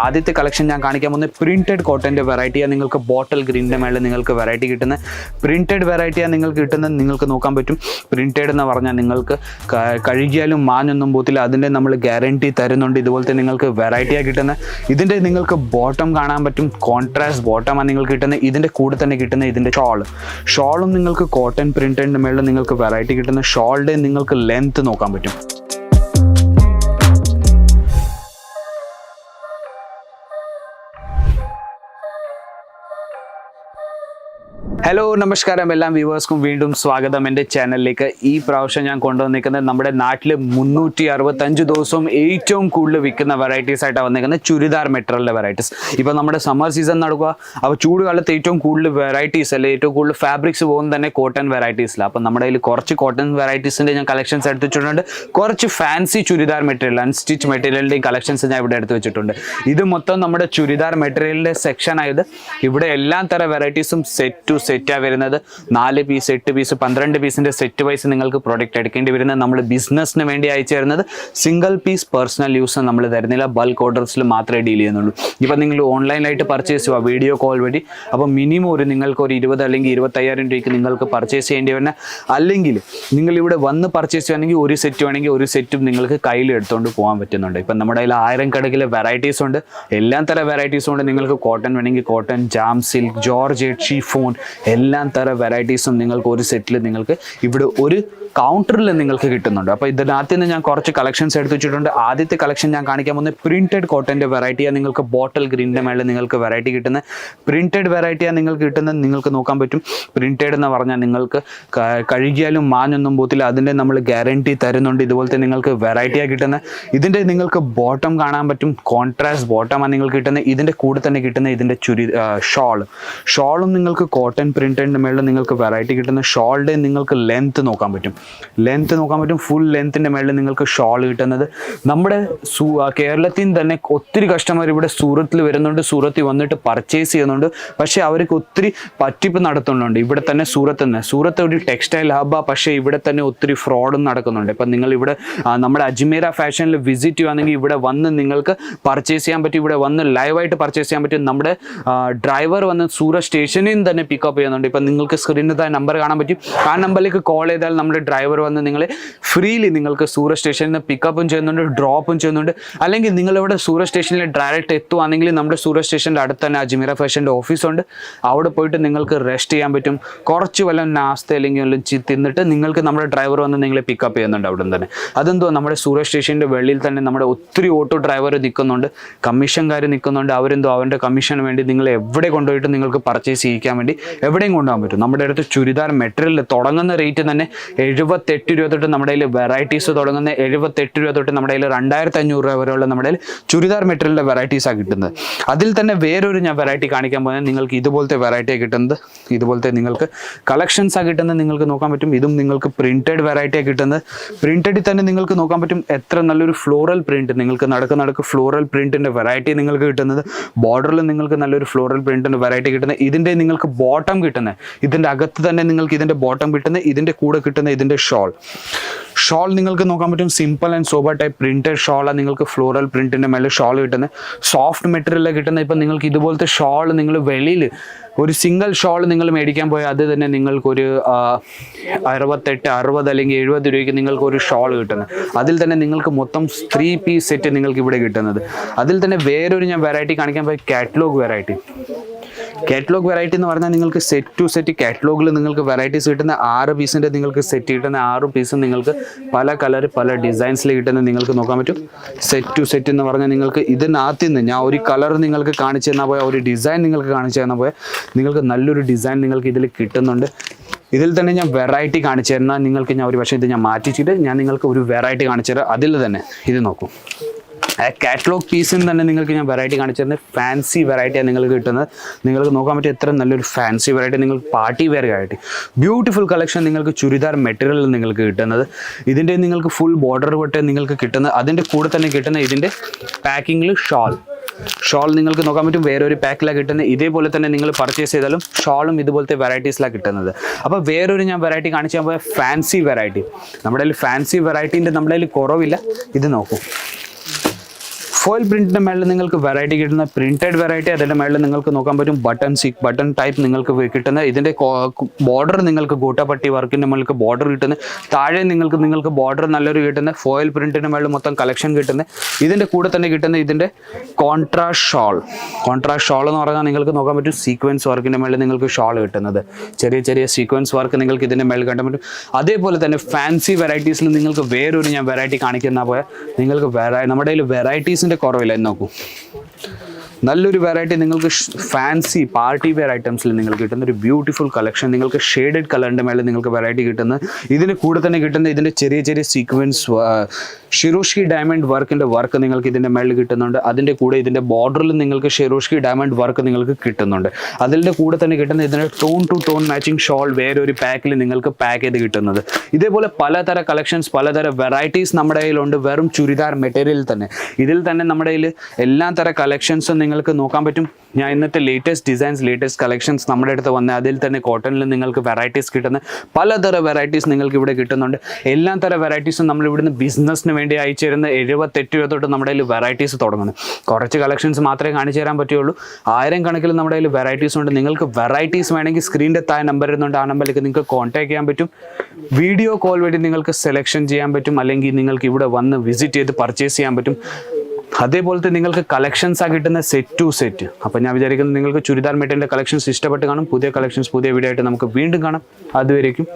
ആദ്യത്തെ കളക്ഷൻ ഞാൻ കാണിക്കാൻ പോകുന്നത് പ്രിന്റഡ് കോട്ടൻ്റെ വെറൈറ്റിയാണ്. നിങ്ങൾക്ക് ബോട്ടൽ ഗ്രീനിൻ്റെ മേളിൽ നിങ്ങൾക്ക് വെറൈറ്റി കിട്ടുന്നത് പ്രിന്റഡ് വെറൈറ്റിയാണ് നിങ്ങൾക്ക് കിട്ടുന്നത്. നിങ്ങൾക്ക് നോക്കാൻ പറ്റും. പ്രിന്റഡ് എന്ന് പറഞ്ഞാൽ നിങ്ങൾക്ക് കഴുകിയാലും മാഞ്ഞൊന്നും പോകത്തില്ല. അതിൻ്റെ നമ്മൾ ഗ്യാരണ്ടി തരുന്നുണ്ട്. ഇതുപോലത്തെ നിങ്ങൾക്ക് വെറൈറ്റിയാണ് കിട്ടുന്നത്. ഇതിൻ്റെ നിങ്ങൾക്ക് ബോട്ടം കാണാൻ പറ്റും. കോൺട്രാസ്റ്റ് ബോട്ടമാണ് നിങ്ങൾക്ക് കിട്ടുന്നത്. ഇതിൻ്റെ കൂടെ തന്നെ കിട്ടുന്നത് ഇതിൻ്റെ ഷോളും നിങ്ങൾക്ക് കോട്ടൺ പ്രിന്റഡിൻ്റെ മേളിൽ നിങ്ങൾക്ക് വെറൈറ്റി കിട്ടുന്ന ഷോളിൻ്റെ നിങ്ങൾക്ക് ലെങ്ത് നോക്കാൻ പറ്റും. ഹലോ നമസ്കാരം, എല്ലാ വ്യൂവേഴ്സ്ക്കും വീണ്ടും സ്വാഗതം എൻ്റെ ചാനലിലേക്ക്. ഈ പ്രാവശ്യം ഞാൻ കൊണ്ടുവന്നിരിക്കുന്നത് നമ്മുടെ നാട്ടിൽ 365 ദിവസവും ഏറ്റവും കൂടുതൽ വിൽക്കുന്ന വെറൈറ്റീസ് ആയിട്ടാണ് വന്നിരിക്കുന്നത് ചുരിദാർ മെറ്റീരിയലിൻ്റെ വെറൈറ്റീസ്. ഇപ്പോൾ നമ്മുടെ സമ്മർ സീസൺ നടക്കുക. അപ്പോൾ ചൂട് കാലത്ത് ഏറ്റവും കൂടുതൽ വെറൈറ്റീസ് അല്ലെ ഏറ്റവും കൂടുതൽ ഫാബ്രിക്സ് പോകുന്നത് തന്നെ കോട്ടൺ വെറൈറ്റീസിലാണ്. അപ്പം നമ്മുടെ കയ്യിൽ കുറച്ച് കോട്ടൺ വെറൈറ്റീസിൻ്റെ ഞാൻ കളക്ഷൻസ് എടുത്ത് വെച്ചിട്ടുണ്ട്. കുറച്ച് ഫാൻസി ചുരിദാർ മെറ്റീരിയൽ അൺസ്റ്റിച്ച് മെറ്റീരിയലിൻ്റെയും കളക്ഷൻസ് ഞാൻ ഇവിടെ എടുത്ത് വെച്ചിട്ടുണ്ട്. ഇത് മൊത്തം നമ്മുടെ ചുരിദാർ മെറ്റീരിയലിൻ്റെ സെക്ഷൻ ആയത്. ഇവിടെ എല്ലാ തരം വെറൈറ്റീസും സെറ്റാണ് വരുന്നത്. 4 പീസ് 8 പീസ് 12 പീസിൻ്റെ സെറ്റ് വൈസ് നിങ്ങൾക്ക് പ്രോഡക്റ്റ് എടുക്കേണ്ടി വരുന്നത്. നമ്മൾ ബിസിനസ്സിന് വേണ്ടി അയച്ചു തരുന്നത്. സിംഗിൾ പീസ് പേഴ്സണൽ യൂസ് നമ്മൾ തരുന്നില്ല. ബൾക്ക് ഓർഡേഴ്സിൽ മാത്രമേ ഡീൽ ചെയ്യുന്നുള്ളൂ. ഇപ്പം നിങ്ങൾ ഓൺലൈനായിട്ട് പർച്ചേസ് ചെയ്യുക വീഡിയോ കോൾ വഴി. അപ്പോൾ മിനിമം നിങ്ങൾക്ക് ഒരു 20 അല്ലെങ്കിൽ 25,000 രൂപയ്ക്ക് നിങ്ങൾക്ക് പർച്ചേസ് ചെയ്യേണ്ടി വരുന്നത്. അല്ലെങ്കിൽ നിങ്ങളിവിടെ വന്ന് പർച്ചേസ് ചെയ്യുകയാണെങ്കിൽ ഒരു സെറ്റ് വേണമെങ്കിൽ ഒരു സെറ്റും നിങ്ങൾക്ക് കയ്യിൽ എടുത്തുകൊണ്ട് പോകാൻ പറ്റുന്നുണ്ട്. ഇപ്പം നമ്മുടെ കയ്യിൽ 1000 കണക്കിലെ വെറൈറ്റീസ് ഉണ്ട്. എല്ലാ തരം വെറൈറ്റീസും ഉണ്ട്. നിങ്ങൾക്ക് കോട്ടൺ വേണമെങ്കിൽ cotton, jam silk, georgette, chiffon എല്ലാം തരം വെറൈറ്റീസും നിങ്ങൾക്ക് ഒരു സെറ്റിൽ നിങ്ങൾക്ക് ഇവിടെ ഒരു കൗണ്ടറിൽ നിങ്ങൾക്ക് കിട്ടുന്നുണ്ട്. അപ്പോൾ ഇതിനകത്ത് നിന്ന് ഞാൻ കുറച്ച് കളക്ഷൻസ് എടുത്ത് വെച്ചിട്ടുണ്ട്. ആദ്യത്തെ കളക്ഷൻ ഞാൻ കാണിക്കാൻ പോകുന്നത് പ്രിന്റഡ് കോട്ടൻ്റെ വെറൈറ്റിയാണ്. നിങ്ങൾക്ക് ബോട്ടൽ ഗ്രീനിൻ്റെ മേളിൽ നിങ്ങൾക്ക് വെറൈറ്റി കിട്ടുന്നത് പ്രിന്റഡ് വെറൈറ്റിയാണ് നിങ്ങൾക്ക് കിട്ടുന്നത്. നിങ്ങൾക്ക് നോക്കാൻ പറ്റും. പ്രിന്റഡ് എന്ന് പറഞ്ഞാൽ നിങ്ങൾക്ക് കഴുകിയാലും മാഞ്ഞൊന്നും പോകത്തില്ല. അതിൻ്റെ നമ്മൾ ഗ്യാരണ്ടി തരുന്നുണ്ട്. ഇതുപോലത്തെ നിങ്ങൾക്ക് വെറൈറ്റിയാണ് കിട്ടുന്നത്. ഇതിൻ്റെ നിങ്ങൾക്ക് ബോട്ടം കാണാൻ പറ്റും. കോൺട്രാസ്റ്റ് ബോട്ടമാണ് നിങ്ങൾക്ക് കിട്ടുന്നത്. ഇതിൻ്റെ കൂടെ തന്നെ കിട്ടുന്ന ഇതിൻ്റെ ഷോളും നിങ്ങൾക്ക് കോട്ടൺ പ്രിന്റഡിൻ്റെ മേളിൽ നിങ്ങൾക്ക് വെറൈറ്റി കിട്ടുന്ന ഷോളിൻ്റെ നിങ്ങൾക്ക് ലെങ്ത് നോക്കാൻ പറ്റും. ഫുൾ ലെങ്ത്തിൻ്റെ മേളിൽ നിങ്ങൾക്ക് ഷോൾ കിട്ടുന്നത്. നമ്മുടെ കേരളത്തിൽ തന്നെ ഒത്തിരി കസ്റ്റമർ ഇവിടെ സൂറത്തിൽ വരുന്നുണ്ട്. സൂറത്തിൽ വന്നിട്ട് പർച്ചേസ് ചെയ്യുന്നുണ്ട്. പക്ഷേ അവർക്ക് ഒത്തിരി പറ്റിപ്പ് നടത്തുന്നുണ്ട്. ഇവിടെ തന്നെ സൂറത്ത് ഒരു ടെക്സ്റ്റൈൽ ഹബ്ബാണ്. പക്ഷേ ഇവിടെ തന്നെ ഒത്തിരി ഫ്രോഡും നടക്കുന്നുണ്ട്. ഇപ്പം നിങ്ങൾ ഇവിടെ നമ്മുടെ അജ്മീര ഫാഷനിൽ വിസിറ്റ് ചെയ്യുകയാണെങ്കിൽ ഇവിടെ വന്ന് നിങ്ങൾക്ക് പർച്ചേസ് ചെയ്യാൻ പറ്റും. ഇവിടെ വന്ന് ലൈവായിട്ട് പർച്ചേസ് ചെയ്യാൻ പറ്റും. നമ്മുടെ ഡ്രൈവർ വന്ന് സൂറത്ത് സ്റ്റേഷനിൽ നിന്ന് തന്നെ പിക്കപ്പ് ചെയ്യുന്നുണ്ട്. ഇപ്പം നിങ്ങൾക്ക് സ്ക്രീനിൽ നമ്പർ കാണാൻ പറ്റും. ആ നമ്പറിലേക്ക് കോൾ ചെയ്താൽ നമ്മുടെ ഡ്രൈവർ വന്ന് നിങ്ങളെ ഫ്രീലി നിങ്ങൾക്ക് സൂറത്ത് സ്റ്റേഷനിൽ നിന്ന് പിക്കപ്പും ചെയ്യുന്നുണ്ട്, ഡ്രോപ്പും ചെയ്യുന്നുണ്ട്. അല്ലെങ്കിൽ നിങ്ങളിവിടെ സൂറത്ത് സ്റ്റേഷനിൽ ഡയറക്റ്റ് എത്തുകയാണെങ്കിൽ നമ്മുടെ സൂറത്ത് സ്റ്റേഷൻ്റെ അടുത്ത് തന്നെ അജ്മീര ഫാഷൻ്റെ ഓഫീസുണ്ട്. അവിടെ പോയിട്ട് നിങ്ങൾക്ക് റെസ്റ്റ് ചെയ്യാൻ പറ്റും. കുറച്ച് വല്ല നാസ്ത അല്ലെങ്കിൽ വല്ലതും തിന്നിട്ട് നിങ്ങൾക്ക് നമ്മുടെ ഡ്രൈവർ വന്ന് നിങ്ങളെ പിക്കപ്പ് ചെയ്യുന്നുണ്ട് അവിടെ തന്നെ. അതെന്തോ നമ്മുടെ സൂറത്ത് സ്റ്റേഷൻ്റെ വെളിയിൽ തന്നെ നമ്മുടെ ഒത്തിരി ഓട്ടോ ഡ്രൈവർ നിൽക്കുന്നുണ്ട്, കമ്മീഷൻകാർ നിൽക്കുന്നുണ്ട്. അവരെന്തോ അവൻ്റെ കമ്മീഷന് വേണ്ടി നിങ്ങൾ എവിടെ കൊണ്ടുപോയിട്ട് നിങ്ങൾക്ക് പർച്ചേസ് ചെയ്യിക്കാൻ വേണ്ടി എവിടെയും കൊണ്ടുപോകാൻ പറ്റും. നമ്മുടെ അടുത്ത് ചുരിദാർ മെറ്റീരിയൽ തുടങ്ങുന്ന റേറ്റ് തന്നെ 78 രൂപ തൊട്ട് നമ്മുടെ കയ്യിൽ വെറൈറ്റീസ് തുടങ്ങുന്ന 78 രൂപ തൊട്ട് നമ്മുടെ കയ്യിൽ 2,500 രൂപ വരെയുള്ള നമ്മുടെ ചുരിദാർ മെറ്റീരിയലിൻ്റെ വെറൈറ്റീസാണ് കിട്ടുന്നത്. അതിൽ തന്നെ വേറൊരു ഞാൻ വെറൈറ്റി കാണിക്കാൻ പോകുന്നത് നിങ്ങൾക്ക് ഇതുപോലത്തെ വെറൈറ്റിയാണ് കിട്ടുന്നത്. ഇതുപോലത്തെ നിങ്ങൾക്ക് കളക്ഷൻസാണ് കിട്ടുന്നത്. നിങ്ങൾക്ക് നോക്കാൻ പറ്റും. ഇതും നിങ്ങൾക്ക് പ്രിന്റഡ് വെറൈറ്റിയാണ് കിട്ടുന്നത്. പ്രിന്റഡിൽ തന്നെ നിങ്ങൾക്ക് നോക്കാൻ പറ്റും എത്ര നല്ലൊരു ഫ്ലോറൽ പ്രിന്റ് നിങ്ങൾക്ക് നടക്ക് ഫ്ലോറൽ പ്രിന്റിൻ്റെ വെറൈറ്റി നിങ്ങൾക്ക് കിട്ടുന്നത്. ബോർഡറിൽ നിങ്ങൾക്ക് നല്ലൊരു ഫ്ലോറൽ പ്രിന്റിൻ്റെ വെറൈറ്റി കിട്ടുന്നത്. ഇതിൻ്റെ നിങ്ങൾക്ക് ബോട്ടം കിട്ടുന്നത്. ഇതിൻ്റെ അകത്ത് തന്നെ നിങ്ങൾക്ക് ഇതിൻ്റെ ബോട്ടം കിട്ടുന്നത്. ഇതിൻ്റെ കൂടെ കിട്ടുന്ന ഇതിൻ്റെ ഷോൾ നിങ്ങൾക്ക് നോക്കാൻ പറ്റും. Simple and sober type printed ഷോളാണ് നിങ്ങൾക്ക് ഫ്ലോറൽ പ്രിന്റിൻ്റെ മേലെ ഷോൾ കിട്ടുന്നത്. സോഫ്റ്റ് മെറ്റീരിയലാണ് കിട്ടുന്നത്. ഇപ്പം നിങ്ങൾക്ക് ഇതുപോലത്തെ ഷോൾ നിങ്ങൾ വെളിയിൽ ഒരു സിംഗിൾ ഷോൾ നിങ്ങൾ മേടിക്കാൻ പോയാൽ അത് തന്നെ നിങ്ങൾക്കൊരു 68, 60 അല്ലെങ്കിൽ 70 രൂപയ്ക്ക് നിങ്ങൾക്കൊരു ഷോൾ കിട്ടുന്നത്. അതിൽ തന്നെ നിങ്ങൾക്ക് മൊത്തം 3 പീസ് സെറ്റ് നിങ്ങൾക്ക് ഇവിടെ കിട്ടുന്നത്. അതിൽ തന്നെ വേറൊരു ഞാൻ വെറൈറ്റി കാണിക്കാൻ പോയ കാറ്റലോഗ് വെറൈറ്റി എന്ന് പറഞ്ഞാൽ നിങ്ങൾക്ക് സെറ്റ് ടു സെറ്റ് കാറ്റലോഗിൽ നിങ്ങൾക്ക് വെറൈറ്റീസ് കിട്ടുന്ന 6 പീസിൻ്റെ നിങ്ങൾക്ക് സെറ്റ് കിട്ടുന്ന 6 പീസും നിങ്ങൾക്ക് പല കളർ പല ഡിസൈൻസിൽ കിട്ടുന്നത് നിങ്ങൾക്ക് നോക്കാൻ പറ്റും. സെറ്റ് ടു സെറ്റ് എന്ന് പറഞ്ഞാൽ നിങ്ങൾക്ക് ഇതിനകത്ത് നിന്ന് ഞാൻ ഒരു കളർ നിങ്ങൾക്ക് കാണിച്ചു തന്നാൽ പോയാൽ ഒരു ഡിസൈൻ നിങ്ങൾക്ക് കാണിച്ചു തന്നാൽ പോയാൽ നിങ്ങൾക്ക് നല്ലൊരു ഡിസൈൻ നിങ്ങൾക്ക് ഇതിൽ കിട്ടുന്നുണ്ട്. ഇതിൽ തന്നെ ഞാൻ വെറൈറ്റി കാണിച്ചു തരുന്ന നിങ്ങൾക്ക് ഞാൻ ഒരു പക്ഷേ ഇത് ഞാൻ മാറ്റിച്ചിട്ട് ഞാൻ നിങ്ങൾക്ക് ഒരു വെറൈറ്റി കാണിച്ചു തരാം. അതിൽ തന്നെ ഇത് നോക്കും. കാറ്റലോഗ് പീസിൽ തന്നെ നിങ്ങൾക്ക് ഞാൻ വെറൈറ്റി കാണിച്ചു തരുന്നത് ഫാൻസി വെറൈറ്റിയാണ് നിങ്ങൾക്ക് കിട്ടുന്നത്. നിങ്ങൾക്ക് നോക്കാൻ പറ്റും എത്ര നല്ലൊരു ഫാൻസി വെറൈറ്റി നിങ്ങൾക്ക് party wear variety beautiful collection നിങ്ങൾക്ക് ചുരിദാർ മെറ്റീരിയൽ നിങ്ങൾക്ക് കിട്ടുന്നത്. ഇതിൻ്റെ നിങ്ങൾക്ക് ഫുൾ ബോർഡർ തൊട്ട് നിങ്ങൾക്ക് കിട്ടുന്നത്. അതിൻ്റെ കൂടെ തന്നെ കിട്ടുന്ന ഇതിൻ്റെ പാക്കിങ്ങിൽ ഷോൾ നിങ്ങൾക്ക് നോക്കാൻ പറ്റും. വേറൊരു പാക്കിലാണ് കിട്ടുന്നത്. ഇതേപോലെ തന്നെ നിങ്ങൾ പർച്ചേസ് ചെയ്താലും ഷോളും ഇതുപോലത്തെ വെറൈറ്റീസിലാണ് കിട്ടുന്നത്. അപ്പോൾ വേറൊരു ഞാൻ വെറൈറ്റി കാണിച്ചാൽ പോയ ഫാൻസി വെറൈറ്റി. നമ്മുടെ കയ്യിൽ ഫാൻസി വെറൈറ്റീൻ്റെ നമ്മുടെ കയ്യിൽ കുറവില്ല. ഇത് നോക്കൂ. ഫോയിൽ പ്രിന്റിന്റെ മേളിൽ നിങ്ങൾക്ക് വെറൈറ്റി കിട്ടുന്ന പ്രിന്റഡ് വെറൈറ്റി, അതിന്റെ മേളിൽ നിങ്ങൾക്ക് നോക്കാൻ പറ്റും ബട്ടൺ ടൈപ്പ് നിങ്ങൾക്ക് കിട്ടുന്ന. ഇതിന്റെ ബോർഡർ നിങ്ങൾക്ക് ഗോട്ടാപട്ടി വർക്കിന്റെ മേളിൽ ബോർഡർ കിട്ടുന്നത്. താഴെ നിങ്ങൾക്ക് ബോർഡർ നല്ലൊരു കിട്ടുന്ന ഫോയിൽ പ്രിന്റിന്റെ മേളിൽ മൊത്തം കളക്ഷൻ കിട്ടുന്നത്. ഇതിന്റെ കൂടെ തന്നെ കിട്ടുന്ന ഇതിന്റെ കോൺട്രാസ്റ്റ് ഷോൾ എന്ന് പറഞ്ഞാൽ നിങ്ങൾക്ക് നോക്കാൻ പറ്റും സീക്വൻസ് വർക്കിന്റെ മേളിൽ നിങ്ങൾക്ക് ഷോൾ കിട്ടുന്നത്. ചെറിയ സീക്വൻസ് വർക്ക് നിങ്ങൾക്ക് ഇതിന്റെ മേളിൽ കാണാൻ പറ്റും. അതേപോലെ തന്നെ ഫാൻസി വെറൈറ്റീസിൽ നിങ്ങൾക്ക് വേറൊരു ഞാൻ വെറൈറ്റി കാണിക്കുന്ന പോയാൽ നിങ്ങൾക്ക് നമ്മുടെ കയ്യിൽ വെറൈറ്റീസിന്റെ കുറവില്ല എന്ന് നോക്കൂ. നല്ലൊരു വെറൈറ്റി നിങ്ങൾക്ക് ഫാൻസി പാർട്ടി വെയർ ഐറ്റംസിൽ നിങ്ങൾക്ക് കിട്ടുന്ന ഒരു ബ്യൂട്ടിഫുൾ കളക്ഷൻ. നിങ്ങൾക്ക് ഷെയ്ഡഡ് കളറിൻ്റെ മേളിൽ നിങ്ങൾക്ക് വെറൈറ്റി കിട്ടുന്നത്. ഇതിന് കൂടെ തന്നെ കിട്ടുന്ന ഇതിൻ്റെ ചെറിയ സീക്വൻസ് ഷിറോഷ്കി ഡയമണ്ട് വർക്കിൻ്റെ വർക്ക് നിങ്ങൾക്ക് ഇതിൻ്റെ മേളിൽ കിട്ടുന്നുണ്ട്. അതിൻ്റെ കൂടെ ഇതിൻ്റെ ബോർഡറിൽ നിങ്ങൾക്ക് ഷിറോഷ്കി ഡയമണ്ട് വർക്ക് നിങ്ങൾക്ക് കിട്ടുന്നുണ്ട്. അതിൻ്റെ കൂടെ തന്നെ കിട്ടുന്ന ഇതിൻ്റെ tone to tone matching shawl വേറെ ഒരു പാക്കിൽ നിങ്ങൾക്ക് പാക്ക് ചെയ്ത് കിട്ടുന്നത്. ഇതേപോലെ പലതര കളക്ഷൻസ് പലതര വെറൈറ്റീസ് നമ്മുടെ കയ്യിലുണ്ട്. വെറും ചുരിദാർ മെറ്റീരിയൽ തന്നെ ഇതിൽ തന്നെ നമ്മുടെ കയ്യിൽ എല്ലാ തര കളക്ഷൻസും നിങ്ങൾക്ക് നോക്കാൻ പറ്റും. ഞാൻ ഇന്നത്തെ ലേറ്റസ്റ്റ് ഡിസൈൻസ് ലേറ്റസ്റ്റ് കളക്ഷൻസ് നമ്മുടെ അടുത്ത് വന്ന അതിൽ തന്നെ കോട്ടണിൽ നിങ്ങൾക്ക് വെറൈറ്റീസ് കിട്ടുന്ന പലതര വെറൈറ്റീസ് നിങ്ങൾക്ക് ഇവിടെ കിട്ടുന്നുണ്ട്. എല്ലാ തര വെറൈറ്റീസും നമ്മൾ ഇവിടുന്ന് ബിസിനസ്സിന് വേണ്ടി അയച്ചു തരുന്ന 78 രൂപ തൊട്ട് നമ്മുടെ കയ്യിൽ വെറൈറ്റീസ് തുടങ്ങുന്നത്. കുറച്ച് കളക്ഷൻസ് മാത്രമേ കാണിച്ചു തരാൻ പറ്റുള്ളൂ. 1000 കണക്കിൽ നമ്മുടെ കയ്യിൽ വെറൈറ്റീസ് ഉണ്ട്. നിങ്ങൾക്ക് വെറൈറ്റീസ് വേണമെങ്കിൽ സ്ക്രീനിൻ്റെ താഴെ നമ്പർ ഇരുന്നുണ്ട്. ആ നമ്പറിലേക്ക് നിങ്ങൾക്ക് കോൺടാക്ട് ചെയ്യാൻ പറ്റും. വീഡിയോ കോൾ വഴി നിങ്ങൾക്ക് സെലക്ഷൻ ചെയ്യാൻ പറ്റും. അല്ലെങ്കിൽ നിങ്ങൾക്ക് ഇവിടെ വന്ന് വിസിറ്റ് ചെയ്ത് പർച്ചേസ് ചെയ്യാൻ പറ്റും. അതേപോലത്തെ നിങ്ങൾക്ക് കളക്ഷൻസാണ് കിട്ടുന്ന സെറ്റ് ടു സെറ്റ്. അപ്പോൾ ഞാൻ വിചാരിക്കുന്നത് നിങ്ങൾക്ക് ചുരിദാർ മെറ്റീരിയലിൻ്റെ കളക്ഷൻസ് ഇഷ്ടപ്പെട്ട് കാണും. പുതിയ കളക്ഷൻസ് പുതിയ വീഡിയോ ആയിട്ട് നമുക്ക് വീണ്ടും കാണാം. അതുവരേക്കും